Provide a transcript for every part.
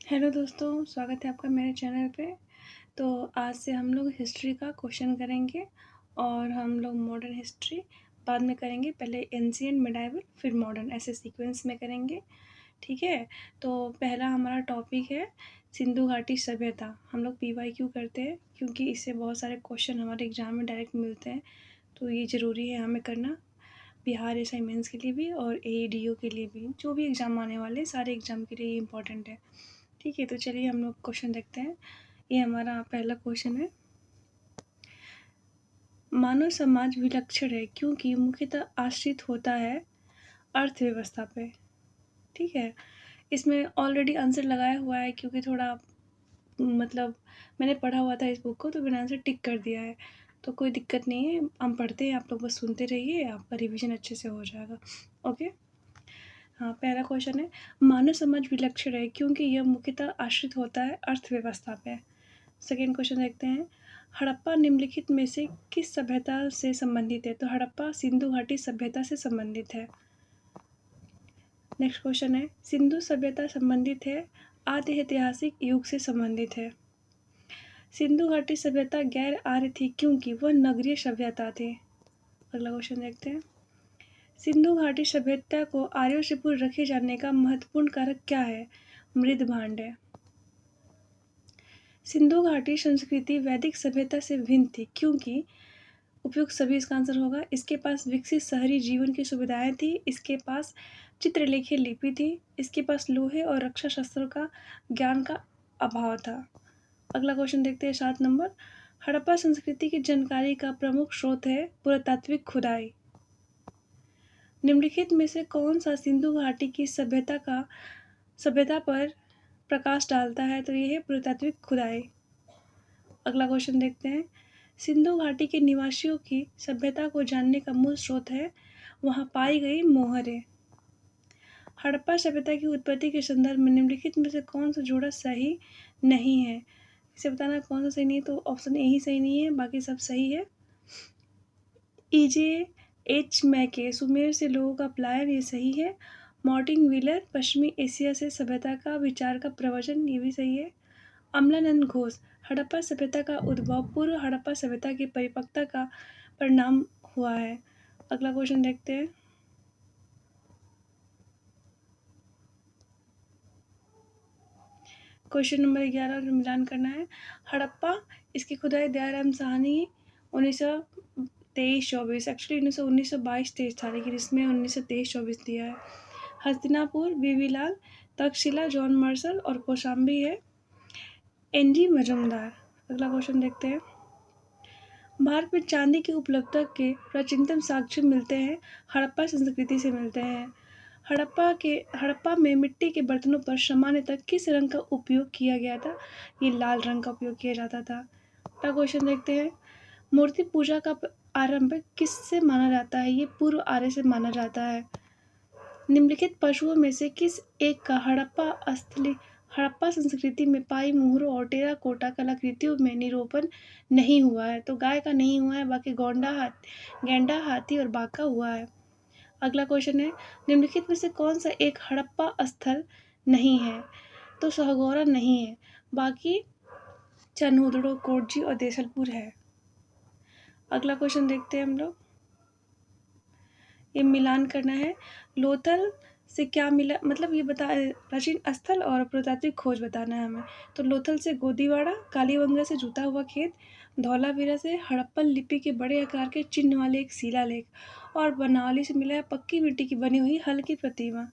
Hello दोस्तों, स्वागत है आपका मेरे चैनल पे। तो आज से हम लोग हिस्ट्री का क्वेश्चन करेंगे और हम लोग मॉडर्न हिस्ट्री बाद में करेंगे। पहले एंशिएंट, मिडाइवल, फिर मॉडर्न, ऐसे सीक्वेंस में करेंगे, ठीक है? तो पहला हमारा टॉपिक है सिंधु घाटी सभ्यता। हम लोग पीवाईक्यू करते हैं क्योंकि इससे बहुत सारे क्वेश्चन हमारे एग्ज़ाम में डायरेक्ट मिलते हैं, तो ये ज़रूरी है हमें करना। बिहार एसआई मेंस के लिए भी और एईडीओ के लिए भी, जो भी एग्ज़ाम आने वाले हैं, सारे एग्ज़ाम के लिए ये इम्पोर्टेंट है। ठीक है, तो चलिए हम लोग क्वेश्चन देखते हैं। ये हमारा पहला क्वेश्चन है। मानव समाज विलक्षण है क्योंकि मुख्यतः आश्रित होता है अर्थव्यवस्था पे। ठीक है, इसमें ऑलरेडी आंसर लगाया हुआ है क्योंकि थोड़ा मतलब मैंने पढ़ा हुआ था इस बुक को, तो मैंने आंसर टिक कर दिया है। तो कोई दिक्कत नहीं है, हम पढ़ते हैं, आप लोग बस सुनते रहिए, आपका रिवीजन अच्छे से हो जाएगा। ओके। हाँ, पहला क्वेश्चन है, मानव समाज विलक्षण है क्योंकि यह मुख्यतः आश्रित होता है अर्थव्यवस्था पे। सेकेंड क्वेश्चन देखते हैं, हड़प्पा निम्नलिखित में से किस सभ्यता से संबंधित है? तो हड़प्पा सिंधु घाटी सभ्यता से संबंधित है। नेक्स्ट क्वेश्चन है, सिंधु सभ्यता संबंधित है आदि ऐतिहासिक युग से संबंधित है। सिंधु घाटी सभ्यता गैर आर्य थी क्योंकि वह नगरीय सभ्यता थी। अगला क्वेश्चन देखते हैं, सिंधु घाटी सभ्यता को आर्यों से पूर्व रखे जाने का महत्वपूर्ण कारक क्या है? मृद भांड है। सिंधु घाटी संस्कृति वैदिक सभ्यता से भिन्न थी क्योंकि उपयुक्त सभी इसका आंसर होगा। इसके पास विकसित शहरी जीवन की सुविधाएं थी, इसके पास चित्रलेखी लिपि थी, इसके पास लोहे और रक्षा शस्त्रों का ज्ञान का अभाव था। अगला क्वेश्चन देखते हैं, 7 नंबर, हड़प्पा संस्कृति की जानकारी का प्रमुख स्रोत है पुरातात्विक खुदाई। निम्नलिखित में से कौन सा सिंधु घाटी की सभ्यता पर प्रकाश डालता है? तो ये है पुरातात्विक खुदाई। अगला क्वेश्चन देखते हैं, सिंधु घाटी के निवासियों की सभ्यता को जानने का मूल स्रोत है वहाँ पाई गई मोहरें। हड़प्पा सभ्यता की उत्पत्ति के संदर्भ में निम्नलिखित में से कौन सा जोड़ा सही नहीं है? इसे बताना कौन सा सही नहीं है, तो ऑप्शन ए ही सही नहीं है, बाकी सब सही है। EJ H मैके सुमेर से लोगों का पलायन, ये सही है। मार्टिन व्हीलर पश्चिमी एशिया से सभ्यता का विचार का प्रवचन, ये भी सही है। अमलानंद घोष हड़प्पा सभ्यता का उद्भव पूर्व हड़प्पा सभ्यता की परिपक्वता का परिणाम हुआ है। अगला क्वेश्चन देखते हैं, क्वेश्चन नंबर 11 और मिलान करना है। हड़प्पा, इसकी खुदाई दयाराम साहनी 1923-24, एक्चुअली 1922-23 था, लेकिन इसमें 1923-24 दिया है। हस्तिनापुर बीबीलाल, तक्षशिला जॉन मार्शल और कौशाम्बी है NG मजुमदार। अगला क्वेश्चन देखते हैं, भारत में चांदी की उपलब्धता के प्राचीनतम साक्ष्य मिलते हैं हड़प्पा संस्कृति से मिलते हैं। हड़प्पा में मिट्टी के बर्तनों पर सामान्यतः किस रंग का उपयोग किया गया था? ये लाल रंग का उपयोग किया जाता था। अगला क्वेश्चन देखते हैं, मूर्ति पूजा का आरंभ किससे माना जाता है? ये पूर्व आर्य से माना जाता है। निम्नलिखित पशुओं में से किस एक का हड़प्पा संस्कृति में पाई मोहरों और टेराकोटा कलाकृतियों में निरूपण नहीं हुआ है? तो गाय का नहीं हुआ है, बाकी गैंडा, हाथी और बाघ का हुआ है। अगला क्वेश्चन है, निम्नलिखित में से कौन सा एक हड़प्पा स्थल नहीं है? तो सहगौरा नहीं है, बाकी चनहुदड़ो, कोटजी और देसलपुर है। अगला क्वेश्चन देखते हैं हम लोग, ये मिलान करना है। लोथल से क्या मिला, मतलब ये बता, प्राचीन स्थल और पुरातात्विक खोज बताना है हमें। तो लोथल से गोदीवाड़ा, कालीबंगा से जुता हुआ खेत, धौलावीरा से हड़प्पन लिपि के बड़े आकार के चिन्ह वाले एक शिलालेख, और बनावली से मिला है पक्की मिट्टी की बनी हुई हल्की प्रतिमा।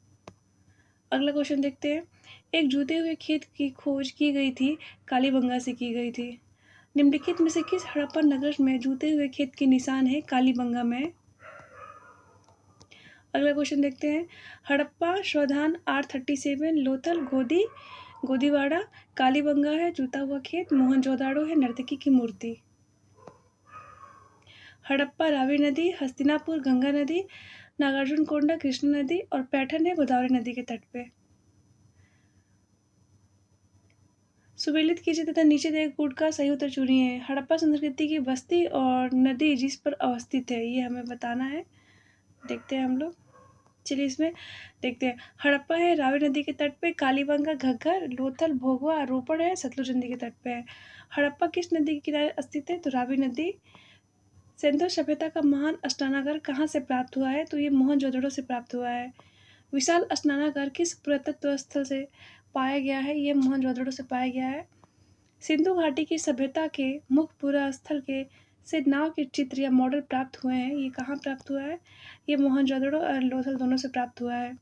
अगला क्वेश्चन देखते हैं, एक जूते हुए खेत की खोज की गई थी, कालीबंगा से की गई थी। निम्नलिखित में से किस हड़प्पन नगर में जूते हुए खेत के निशान है? कालीबंगा में। अगला क्वेश्चन देखते हैं, हड़प्पा श्वधान R37, लोथल, गोदीवाड़ा, कालीबंगा है जूता हुआ खेत, मोहनजोदाड़ो है नर्तकी की मूर्ति। हड़प्पा रावी नदी, हस्तिनापुर गंगा नदी, नागार्जुन कोंडा कृष्णा नदी और पैठन है गोदावरी नदी के तट पे। सुमेलित कीजिए तथा नीचे दिए कूट का सही उत्तर चुनिए। हड़प्पा संस्कृति की बस्ती और नदी जिस पर अवस्थित है, ये हमें बताना है। देखते हैं हम लोग, चलिए इसमें देखते हैं। हड़प्पा है रावी नदी के तट पे, कालीबंगा घग्गर, लोथल भोगवा रोपड़ है सतलुज नदी के तट पे है। हड़प्पा किस नदी के किनारे स्थित है? तो रावी नदी। सिंधु सभ्यता का महान स्नानागार कहाँ से प्राप्त हुआ है? तो ये मोहनजोदड़ो से प्राप्त हुआ है। विशाल स्नानागार किस पुरातत्व स्थल से पाया गया है? ये मोहनजोदड़ो से पाया गया है। सिंधु घाटी की सभ्यता के मुख्य पुरास्थल के से नाव के चित्र या मॉडल प्राप्त हुए हैं। ये कहाँ प्राप्त हुआ है? ये मोहनजोदड़ो और लोथल दोनों से प्राप्त हुआ है।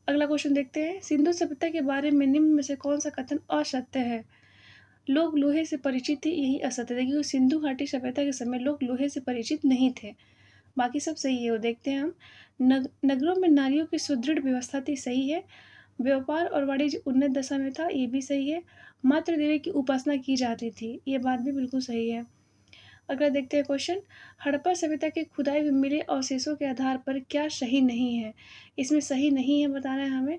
अगला क्वेश्चन देखते हैं। सिंधु सभ्यता के बारे में निम्न में से कौन सा कथन असत्य है? लोग लोहे से परिचित थे, यही असत्य है क्योंकि सिंधु घाटी सभ्यता के समय लोग लोहे से परिचित नहीं थे। बाकी सब सही है। वो देखते हैं हम। नगरों में नारियों की सुदृढ़ व्यवस्था थी, सही है। व्यापार और वाणिज्य उन्नत दशा में था, ये भी सही है। मातृ देवी की उपासना की जाती थी, ये बात भी बिल्कुल सही है। अगला देखते हैं क्वेश्चन। हड़प्पा सभ्यता के खुदाई में मिले अवशेषों के आधार पर क्या सही नहीं है? इसमें सही नहीं है बताना है हमें।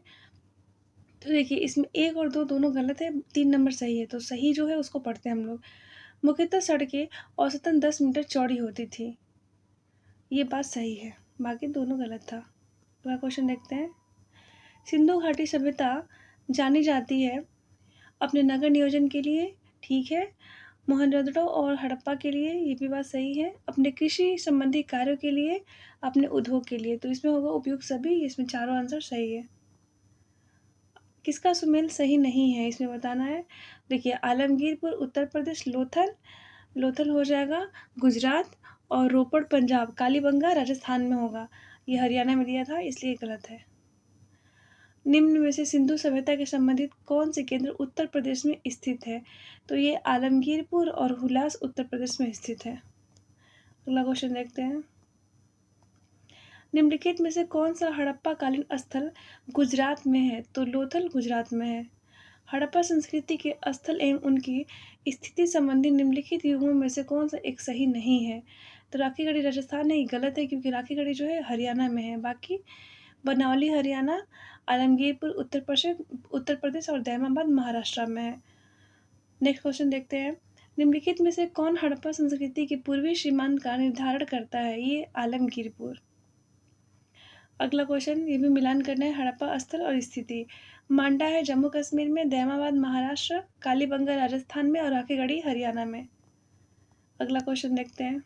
तो देखिए इसमें 1 और 2 दोनों गलत है, 3 नंबर सही है। तो सही जो है उसको पढ़ते हैं हम लोग। मुख्यतः सड़कें औसतन 10 मीटर चौड़ी होती थी, ये बात सही है। बाकी दोनों गलत था। अगला क्वेश्चन देखते हैं। सिंधु घाटी सभ्यता जानी जाती है अपने नगर नियोजन के लिए, ठीक है। मोहनजोदड़ो और हड़प्पा के लिए, ये भी बात सही है। अपने कृषि संबंधी कार्यों के लिए, अपने उद्योग के लिए। तो इसमें होगा उपयुक्त सभी, इसमें चारों आंसर सही है। किसका सुमेल सही नहीं है इसमें बताना है। देखिए आलमगीरपुर उत्तर प्रदेश, लोथल लोथल हो जाएगा गुजरात, और रोपड़ पंजाब, कालीबंगा राजस्थान में होगा। ये हरियाणा में दिया था इसलिए गलत है। निम्न में से सिंधु सभ्यता के संबंधित कौन से केंद्र उत्तर प्रदेश में स्थित है? तो ये आलमगीरपुर और हुलास उत्तर प्रदेश में स्थित है। अगला क्वेश्चन देखते हैं। निम्नलिखित में से कौन सा हड़प्पा कालीन स्थल गुजरात में है? तो लोथल गुजरात में है। हड़प्पा संस्कृति के स्थल एवं उनकी स्थिति संबंधी निम्नलिखित युगों में से कौन सा एक सही नहीं है? तो राखीगढ़ी राजस्थान है, ये गलत है क्योंकि राखीगढ़ी जो है हरियाणा में है। बाकी बनौली हरियाणा, आलमगीरपुर उत्तर प्रदेश और दैमाबाद महाराष्ट्र में है। नेक्स्ट क्वेश्चन देखते हैं। निम्नलिखित में से कौन हड़प्पा संस्कृति के पूर्वी सीमांत का निर्धारण करता है? ये आलमगीरपुर। अगला क्वेश्चन, ये भी मिलान करना है हड़प्पा स्थल और स्थिति। मांडा है जम्मू कश्मीर में, दैमाबाद महाराष्ट्र, कालीबंगा राजस्थान में और राखीगढ़ी हरियाणा में। अगला क्वेश्चन देखते हैं।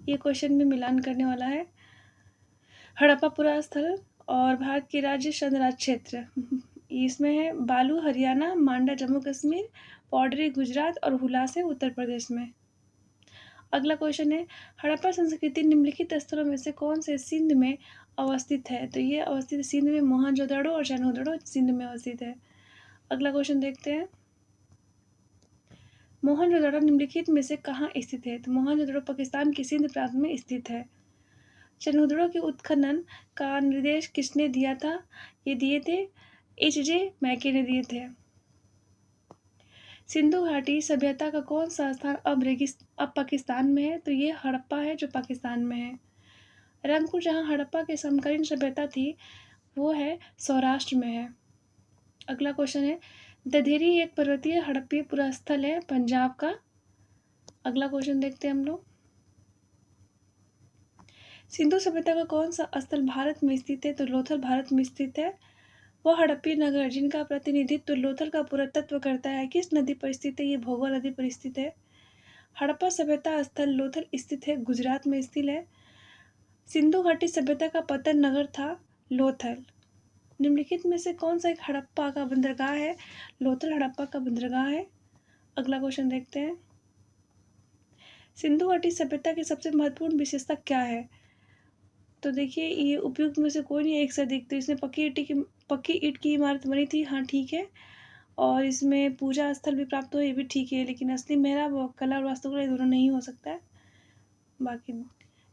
ये क्वेश्चन भी मिलान करने वाला है। हड़प्पा पुरा स्थल और भारत के राज्य संघराज क्षेत्र, इसमें है बालू हरियाणा, मांडा जम्मू कश्मीर, पौडरी गुजरात और हुलास है उत्तर प्रदेश में। अगला क्वेश्चन है। हड़प्पा संस्कृति निम्नलिखित स्थलों में से कौन से सिंध में अवस्थित है? तो ये अवस्थित सिंध में मोहनजोदड़ो और चनहुदड़ो सिंध में अवस्थित है। अगला क्वेश्चन देखते हैं। मोहनजोदड़ो निम्नलिखित में से कहाँ स्थित है? तो मोहनजोदड़ो पाकिस्तान के सिंध प्रांत में स्थित है। चनहुदड़ो के उत्खनन का निर्देश किसने दिया था? ये दिए थे H.J. मैके ने दिए थे। सिंधु घाटी सभ्यता का कौन सा स्थान अब पाकिस्तान में है? तो ये हड़प्पा है जो पाकिस्तान में है। रंगपुर जहाँ हड़प्पा के समकालीन सभ्यता थी वो है सौराष्ट्र में है। अगला क्वेश्चन है। दधेरी एक पर्वतीय हड़प्पीय पुरास्थल है पंजाब का। अगला क्वेश्चन देखते हैं हम लोग। सिंधु सभ्यता का कौन सा स्थल भारत में स्थित है? तो लोथल भारत में स्थित है। वह हड़प्पीय नगर जिनका प्रतिनिधित्व लोथल का पुरातत्व करता है किस नदी पर स्थित है? ये भोगवा नदी पर स्थित है। हड़प्पा सभ्यता स्थल लोथल स्थित है, गुजरात में स्थित है। सिंधु घाटी सभ्यता का पतन नगर था लोथल। निम्नलिखित में से कौन सा एक हड़प्पा का बंदरगाह है? लोथल हड़प्पा का बंदरगाह है। अगला क्वेश्चन देखते हैं। सिंधु घाटी सभ्यता की सबसे महत्वपूर्ण विशेषता क्या है? तो देखिए ये उपयुक्त में से कोई नहीं, एक से अधिक। तो इसमें पक्की ईंट की इमारत बनी थी, हाँ ठीक है। और इसमें पूजा स्थल भी प्राप्त हुआ, ये भी ठीक है। लेकिन असली मेहराब कला और वास्तुकला ये दोनों नहीं हो सकता है। बाकी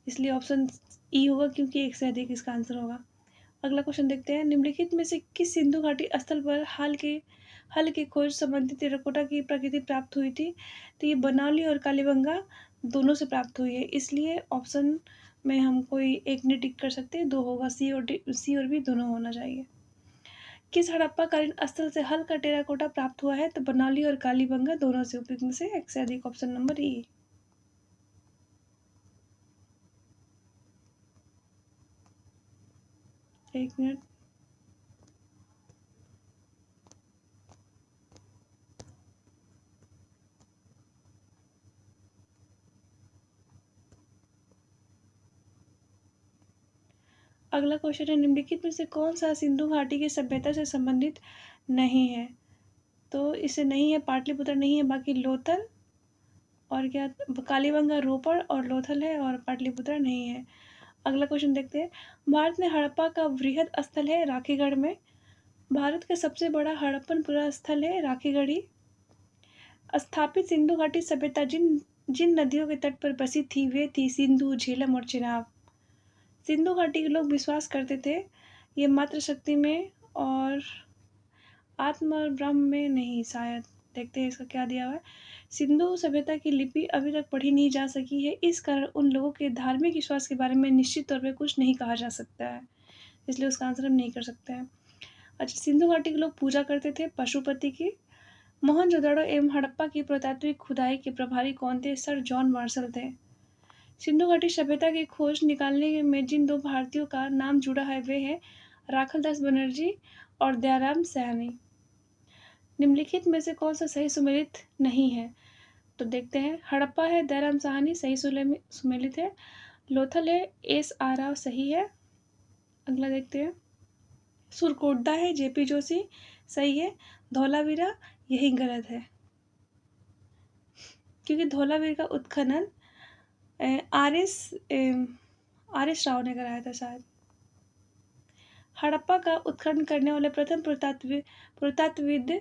इसलिए ऑप्शन ई होगा क्योंकि एक से अधिक इसका आंसर होगा। अगला क्वेश्चन देखते हैं। निम्नलिखित में से किस सिंधु घाटी स्थल पर हल की खोज संबंधित टेराकोटा की प्रकृति प्राप्त हुई थी? तो ये बनौली और कालीबंगा दोनों से प्राप्त हुई है, इसलिए ऑप्शन में हम कोई एक नहीं टिक कर सकते, 2 होगा। सी और बी दोनों होना चाहिए। किस हड़प्पा कालीन स्थल से हल का टेराकोटा प्राप्त हुआ है? तो बनौली और कालीबंगा दोनों से, उपयुक्त में से एक से अधिक, ऑप्शन नंबर ई। एक मिनट। अगला क्वेश्चन है, निम्नलिखित में से कौन सा सिंधु घाटी की सभ्यता से संबंधित नहीं है? तो इसे नहीं है, पाटलिपुत्र नहीं है, बाकी लोथल और क्या, कालीबंगा रोपड़ और लोथल है, और पाटलिपुत्र नहीं है। अगला क्वेश्चन देखते हैं, भारत में हड़प्पा का वृहद स्थल है राखीगढ़ में। भारत का सबसे बड़ा हड़प्पन स्थल है राखीगढ़ी। स्थापित सिंधु घाटी सभ्यता जिन जिन नदियों के तट पर बसी थी वे थी सिंधु, झेलम और चिनाब। सिंधु घाटी के लोग विश्वास करते थे ये मातृ शक्ति में और आत्म और ब्रह्म में नहीं, शायद। देखते हैं इसका क्या दिया हुआ है। सिंधु सभ्यता की लिपि अभी तक पढ़ी नहीं जा सकी है, इस कारण उन लोगों के धार्मिक विश्वास के बारे में निश्चित तौर पर कुछ नहीं कहा जा सकता है, इसलिए उसका आंसर हम नहीं कर सकते हैं। अच्छा, सिंधु घाटी के लोग पूजा करते थे पशुपति की। मोहनजोदड़ो एवं हड़प्पा की पुरातात्विक खुदाई के प्रभारी कौन थे? सर जॉन मार्शल थे। सिंधु घाटी सभ्यता की खोज निकालने में जिन दो भारतीयों का नाम जुड़ा है वे हैं राखलदास बनर्जी और दयाराम सैनी। निम्नलिखित में से कौन सा सही सुमेलित नहीं है? तो देखते हैं, हड़प्पा है दयाराम साहनी, सही सुमेलित है। लोथल है एस आर राव, सही है। अगला देखते हैं, सुरकोटदा है जेपी जोशी, सही है। धौलावीरा यही गलत है, क्योंकि धौलावीर का उत्खनन आर एस राव ने कराया था शायद। हड़प्पा का उत्खनन करने वाले प्रथम पुरातत्वविद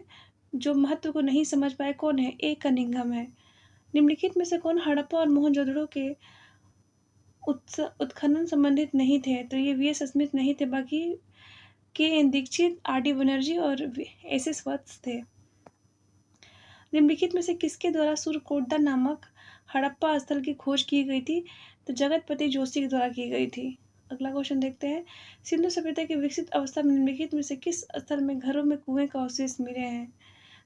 जो महत्व को नहीं समझ पाए कौन है? ए कनिंघम है। निम्नलिखित में से कौन हड़प्पा और मोहनजोदड़ो के उत्खनन संबंधित नहीं थे? तो ये वी.एस. स्मिथ नहीं थे, बाकी के.एन. दीक्षित, आर.डी. बनर्जी और एस.एस. वत्स थे। निम्नलिखित में से किसके द्वारा सुरकोटदा नामक हड़प्पा स्थल की खोज की गई थी? तो जगतपति जोशी के द्वारा की गई थी। अगला क्वेश्चन देखते हैं, सिंधु सभ्यता की विकसित अवस्था में निम्नलिखित में से किस स्थल में घरों में कुएं का अवशेष मिले हैं?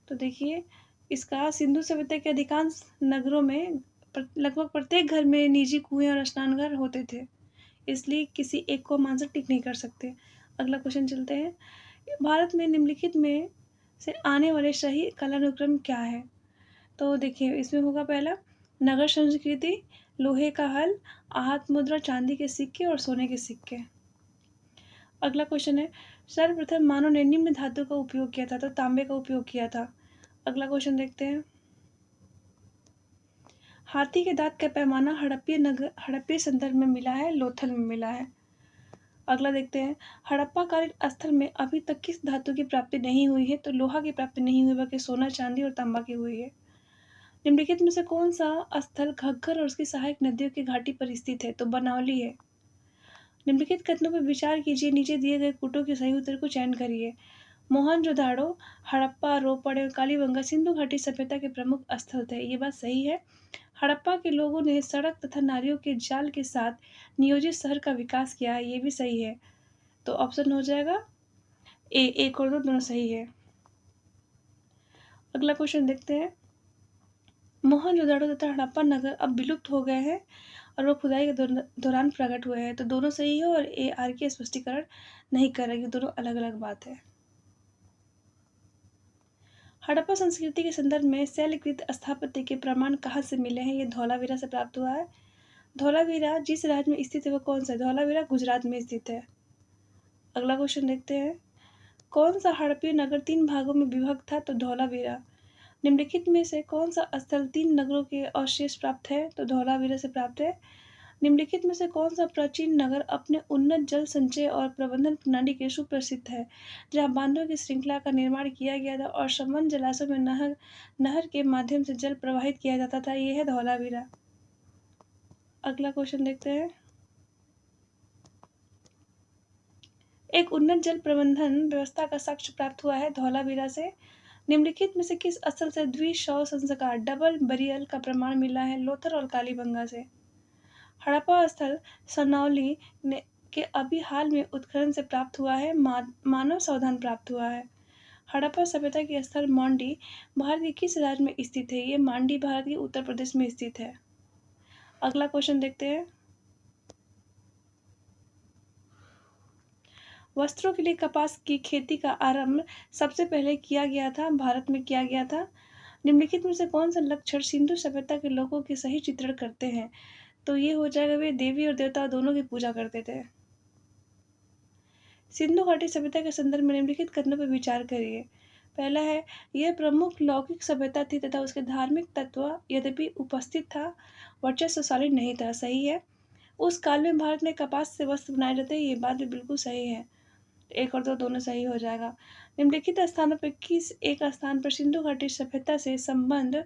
तो देखिए, इसका सिंधु सभ्यता के अधिकांश नगरों में लगभग प्रत्येक घर में निजी कुएं और स्नानघर होते थे, इसलिए किसी एक को हम आंसर टिक नहीं कर सकते। अगला क्वेश्चन चलते हैं, भारत में निम्नलिखित में से आने वाले सही कालानुक्रम क्या है? तो देखिए, इसमें होगा पहला नगर संस्कृति, लोहे का हल, आहत मुद्रा, चांदी के सिक्के और सोने के सिक्के। अगला क्वेश्चन है, सर्वप्रथम मानव ने निम्न धातु का उपयोग किया था? तो तांबे का उपयोग किया था। अगला क्वेश्चन देखते हैं, हाथी के दांत का पैमाना हड़प्पीय संदर्भ में मिला है, लोथल में मिला है। अगला देखते हैं, हड़प्पा कालीन स्थल में अभी तक किस धातु की प्राप्ति नहीं हुई है? तो लोहा की प्राप्ति नहीं हुई, बल्कि सोना, चांदी और तांबा की हुई है। निम्नलिखित में से कौन सा स्थल घग्गर और उसकी सहायक नदियों की घाटी पर स्थित है? तो बनावली है। निम्नलिखित कथनों पर विचार कीजिए, नीचे दिए गए कूटों के सही उत्तर को चयन करिए। मोहनजोदाड़ो, हड़प्पा, रोपड़ एवं कालीबंगा सिंधु घाटी सभ्यता के प्रमुख स्थल थे। ये बात सही है। हड़प्पा के लोगों ने सड़क तथा नालियों के जाल के साथ नियोजित शहर का विकास किया है, ये भी सही है। तो ऑप्शन हो जाएगा ए, एक और दो दोनों सही है। अगला क्वेश्चन देखते हैं, मोहनजोदाड़ो तथा हड़प्पा नगर अब विलुप्त हो गए हैं और वो खुदाई के दौरान प्रकट हुए हैं, तो दोनों सही है। और ए आर के स्पष्टीकरण नहीं कर रहे, दोनों अलग अलग बात है। हड़प्पा संस्कृति के संदर्भ में शैलकृत स्थापत्य के प्रमाण कहाँ से मिले हैं? ये धौलावीरा से प्राप्त हुआ है। धौलावीरा जिस राज्य में स्थित है वो कौन सा है? धौलावीरा गुजरात में स्थित है। अगला क्वेश्चन देखते हैं, कौन सा हड़प्पीय नगर 3 भागों में विभक्त था? तो धौलावीरा। निम्नलिखित में से कौन सा स्थल 3 नगरों के अवशेष प्राप्त है? तो धौलावीरा से प्राप्त है। निम्नलिखित में से कौन सा प्राचीन नगर अपने उन्नत जल संचय और प्रबंधन प्रणाली के सुप्रसिद्ध है, जहाँ बांधों की श्रृंखला का निर्माण किया गया था और संबद्ध जलाशयों में नहर के माध्यम से जल प्रवाहित किया जाता था? ये है धौलावीरा। अगला क्वेश्चन देखते हैं, एक उन्नत जल प्रबंधन व्यवस्था का साक्ष्य प्राप्त हुआ है धौलावीरा से। निम्नलिखित में से किस स्थल से द्विशव संस्कार डबल बरियल का प्रमाण मिला है? लोथर और कालीबंगा से। हड़प्पा स्थल सनौली के अभी हाल में उत्खनन से प्राप्त हुआ है, मानव सावधान प्राप्त हुआ है। हड़प्पा सभ्यता के स्थल मांडी भारत के किस राज्य में स्थित है? ये मांडी भारत के उत्तर प्रदेश में स्थित है। अगला क्वेश्चन देखते हैं, वस्त्रों के लिए कपास की खेती का आरंभ सबसे पहले किया गया था, भारत में किया गया था। निम्नलिखित में से कौन सा लक्षण सिंधु सभ्यता के लोगों के सही चित्रण करते हैं? तो ये हो जाएगा, वे देवी और देवता दोनों की पूजा करते थे। सिंधु घाटी सभ्यता के संदर्भ में निम्नलिखित कथनों पर विचार करिए। पहला है, यह प्रमुख लौकिक सभ्यता थी तथा उसके धार्मिक तत्व यद्यपि उपस्थित था, वर्चस्वशाली नहीं था। सही है। उस काल में भारत में कपास से वस्त्र बनाए जाते, ये बात भी बिल्कुल सही है। एक और दो दोनों सही हो जाएगा। निम्नलिखित स्थानों पर किस एक स्थान पर सिंधु घाटी सभ्यता से संबंध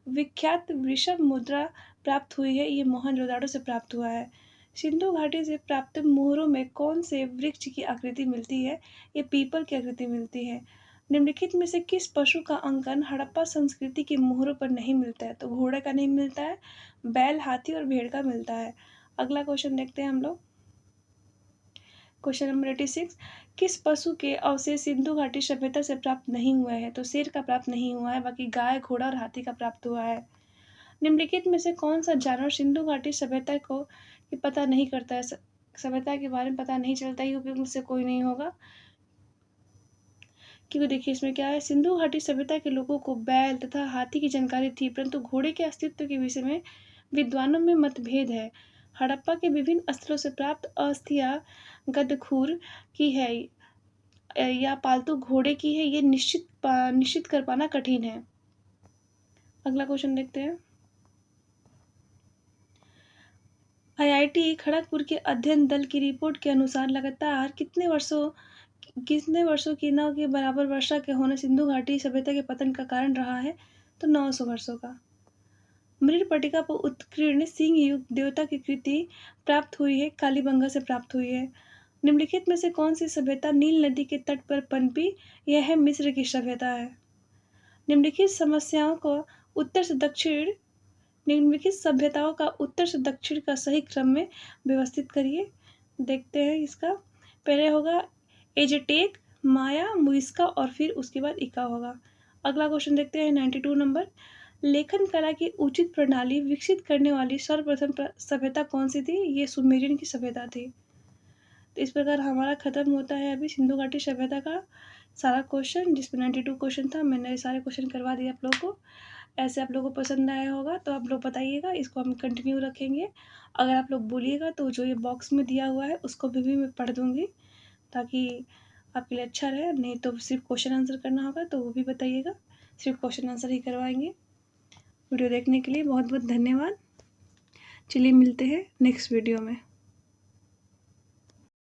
विख्यात वृषभ मुद्रा प्राप्त हुई है? ये मोहनजोदाड़ो से प्राप्त हुआ है। सिंधु घाटी से प्राप्त मोहरों में कौन से वृक्ष की आकृति मिलती है? ये पीपल की आकृति मिलती है। निम्नलिखित में से किस पशु का अंकन हड़प्पा संस्कृति के मोहरों पर नहीं मिलता है? तो घोड़े का नहीं मिलता है, बैल, हाथी और भेड़ का मिलता है। अगला क्वेश्चन देखते हैं हम लोग। क्वेश्चन नंबर 86, किस पशु के अवशेष सिंधु घाटी सभ्यता से प्राप्त नहीं हुए हैं? तो शेर का प्राप्त नहीं हुआ है, बाकी गाय, घोड़ा और हाथी का प्राप्त हुआ है। निम्नलिखित में से कौन सा जानवर सिंधु घाटी सभ्यता को पता नहीं करता है? सभ्यता के बारे में पता नहीं चलता, क्योंकि मुझसे कोई नहीं होगा। क्योंकि देखिए इसमें क्या है, सिंधु घाटी सभ्यता के लोगों को बैल तथा हाथी की जानकारी थी, परंतु घोड़े के अस्तित्व के विषय में विद्वानों में मतभेद है। हड़प्पा के विभिन्न स्थलों से प्राप्त अस्थियां गदखूर की है या पालतू घोड़े की है, ये निश्चित कर पाना कठिन है। अगला क्वेश्चन देखते हैं। आईआईटी खड़गपुर के अध्ययन दल की रिपोर्ट के अनुसार लगातार कितने वर्षों की न के बराबर वर्षा के होना सिंधु घाटी सभ्यता के पतन का कारण रहा है? तो 900 वर्षों का। मृर्पटिका पर उत्कीर्ण सिंह युग देवता की कृति प्राप्त हुई है, कालीबंगा से प्राप्त हुई है। निम्नलिखित में से कौन सी सभ्यता नील नदी के तट पर पनपी? यह है मिस्र की सभ्यता है। निम्नलिखित सभ्यताओं का उत्तर से दक्षिण का सही क्रम में व्यवस्थित करिए। देखते हैं इसका। पहले होगा एजटेक, माया, मुइस्का और फिर उसके बाद इका होगा। अगला क्वेश्चन देखते हैं 92 नंबर। लेखन कला की उचित प्रणाली विकसित करने वाली सर्वप्रथम सभ्यता कौन सी थी? ये सुमेरियन की सभ्यता थी। तो इस प्रकार हमारा खत्म होता है अभी सिंधु घाटी सभ्यता का सारा क्वेश्चन, जिसमें 92 क्वेश्चन था। मैंने सारे क्वेश्चन करवा दिए आप लोगों को। ऐसे आप लोगों को पसंद आया होगा तो आप लोग बताइएगा, इसको हम कंटिन्यू रखेंगे। अगर आप लोग बोलिएगा तो जो ये बॉक्स में दिया हुआ है उसको भी मैं पढ़ दूँगी, ताकि आपके लिए अच्छा रहे। नहीं तो सिर्फ क्वेश्चन आंसर करना होगा तो वो भी बताइएगा, सिर्फ क्वेश्चन आंसर ही करवाएंगे। वीडियो देखने के लिए बहुत बहुत धन्यवाद। चलिए मिलते हैं नेक्स्ट वीडियो में।